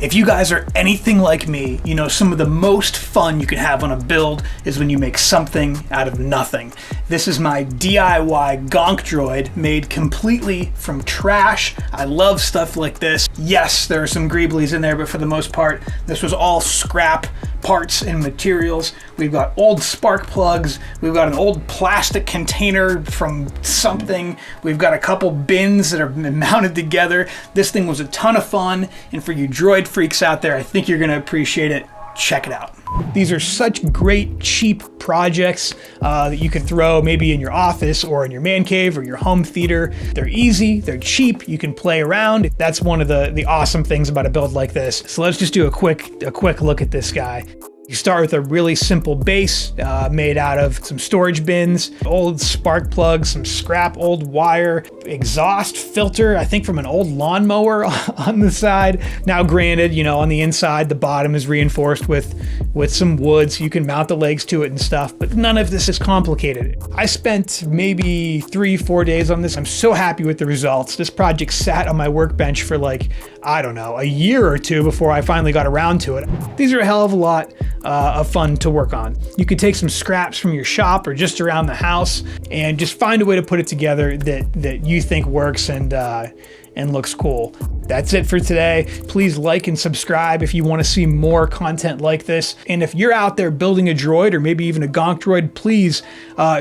If you guys are anything like me, you know some of the most fun you can have on a build is when you make something out of nothing. This is my DIY Gonk Droid made completely from trash. I love stuff like this. Yes, there are some greeblies in there, but for the most part, this was all scrap parts and materials. We've got old spark plugs. We've got an old plastic container from something. We've got a couple bins that are mounted together. This thing was a ton of fun, and for you droid freaks out there, I think you're gonna appreciate it. Check it out. These are such great, cheap projects that you can throw maybe in your office or in your man cave or your home theater. They're easy, they're cheap, you can play around. That's one of the awesome things about a build like this. So let's just do a quick look at this guy. You start with a really simple base made out of some storage bins, old spark plugs, some scrap old wire, exhaust filter, I think from an old lawnmower on the side. Now granted, you know, on the inside, the bottom is reinforced with some wood so you can mount the legs to it and stuff, but none of this is complicated. I spent maybe 3-4 days on this. I'm so happy with the results. This project sat on my workbench for like, I don't know, a year or two before I finally got around to it. These are a hell of a lot of fun to work on. You could take some scraps from your shop or just around the house and just find a way to put it together that you think works and looks cool. That's it for today. Please like and subscribe if you want to see more content like this. And if you're out there building a droid or maybe even a Gonk Droid, please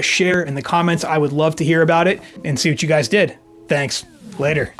share in the comments. I would love to hear about it and see what you guys did. Thanks. Later.